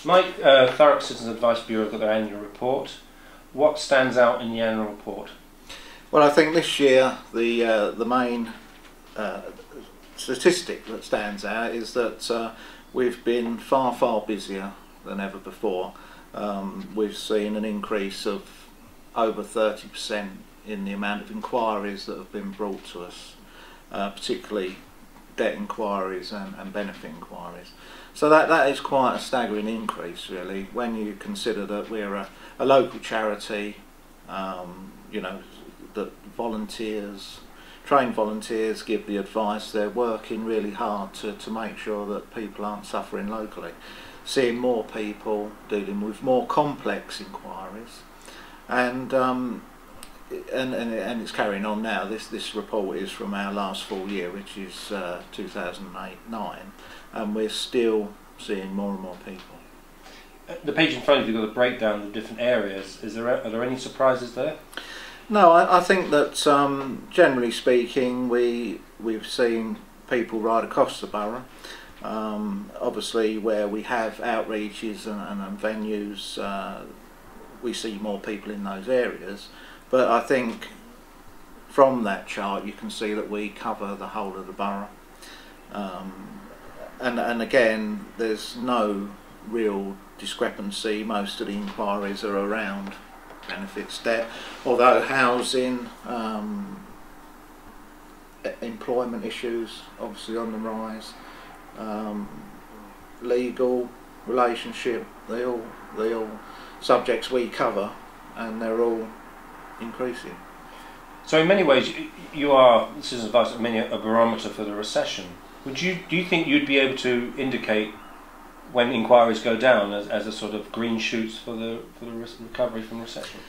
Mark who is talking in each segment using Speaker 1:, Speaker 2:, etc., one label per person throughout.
Speaker 1: Mike, YourThurrock Citizens Advice Bureau got their annual report. What stands out in the annual report?
Speaker 2: Well, I think this year the main statistic that stands out is that we've been far busier than ever before. We've seen an increase of over 30% in the amount of inquiries that have been brought to us, particularly debt inquiries and benefit inquiries. So that is quite a staggering increase, really, when you consider that we're a local charity, you know, that trained volunteers give the advice. They're working really hard to make sure that people aren't suffering locally, seeing more people, dealing with more complex inquiries, and it's carrying on now. This report is from our last full year, which is 2008-09, and we're still seeing more and more people.
Speaker 1: The page in front of you got a breakdown of the different areas. Are there any surprises there?
Speaker 2: No, I think that generally speaking, we've seen people right across the borough. Obviously, where we have outreaches and venues, we see more people in those areas. But I think from that chart you can see that we cover the whole of the borough. And again, there's no real discrepancy. Most of the inquiries are around benefits, debt, although housing, employment issues obviously on the rise, legal, relationship, they all subjects we cover, and they're all increasing.
Speaker 1: So in many ways you are, this is advice, a barometer for the recession. Do you think you'd be able to indicate when inquiries go down as a sort of green shoots for the recovery from recession?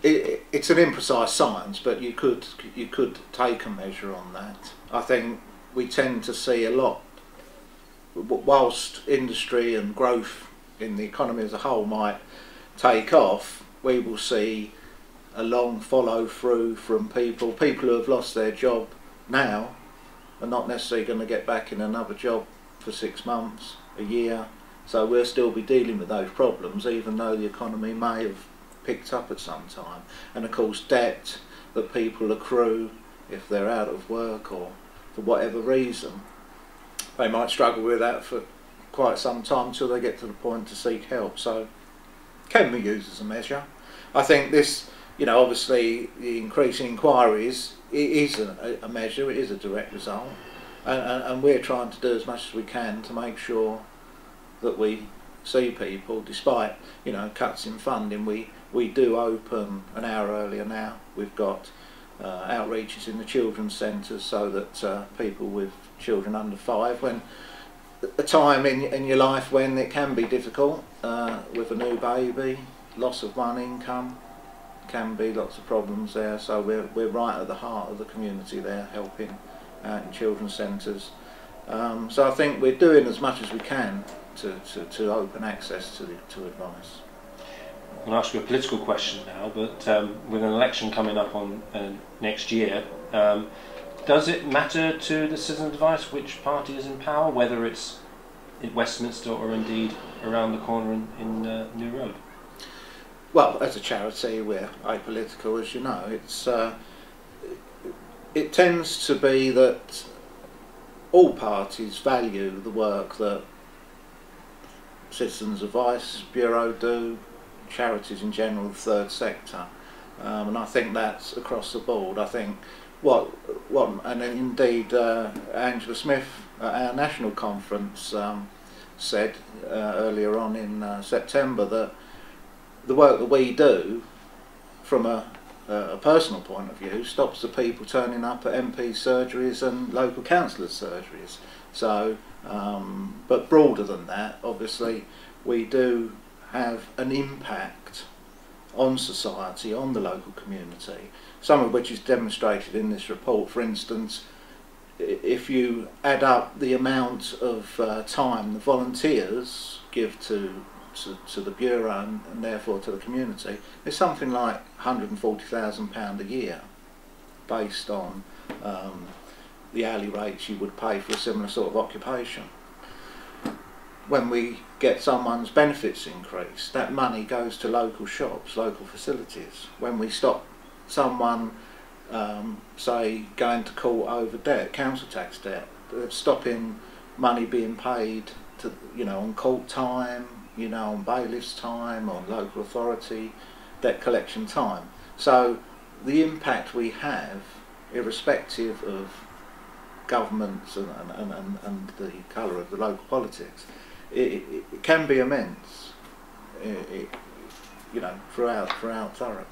Speaker 2: It's an imprecise science, but you could take a measure on that. I think we tend to see a lot, whilst industry and growth in the economy as a whole might take off, we will see a long follow through from people who have lost their job now are not necessarily going to get back in another job for 6 months, a year. So we'll still be dealing with those problems even though the economy may have picked up at some time. And of course, debt that people accrue if they're out of work or for whatever reason, they might struggle with that for quite some time until they get to the point to seek help. So can be used as a measure. I think this, you know, obviously the increase in inquiries is a measure, it is a direct result, and we're trying to do as much as we can to make sure that we see people, despite, you know, cuts in funding. We do open an hour earlier now. We've got outreaches in the children's centres so that people with children under 5, when a time in your life when it can be difficult with a new baby, loss of one income, can be lots of problems there. So we're right at the heart of the community there, helping out in children's centres. So I think we're doing as much as we can to open access to advice.
Speaker 1: I'm going to ask you a political question now, but with an election coming up on next year, does it matter to the Citizen Advice which party is in power, whether it's in Westminster or indeed around the corner in New Road?
Speaker 2: Well, as a charity, we're apolitical, as you know. It tends to be that all parties value the work that Citizens Advice Bureau do, charities in general, the third sector, and I think that's across the board. I think and indeed Angela Smith at our national conference said earlier on in September that the work that we do from a personal point of view stops the people turning up at MP surgeries and local councillors' surgeries. So, but broader than that, obviously, we do have an impact on society, on the local community, some of which is demonstrated in this report. For instance, if you add up the amount of time the volunteers give to the Bureau and therefore to the community, it's something like £140,000 a year based on the hourly rates you would pay for a similar sort of occupation. when we get someone's benefits increased, that money goes to local shops, local facilities. When we stop someone, say, going to court over debt, council tax debt, stopping money being paid to, on court time, on bailiff's time, on local authority debt collection time. So the impact we have, irrespective of governments and the colour of the local politics, it can be immense, throughout Thurrock.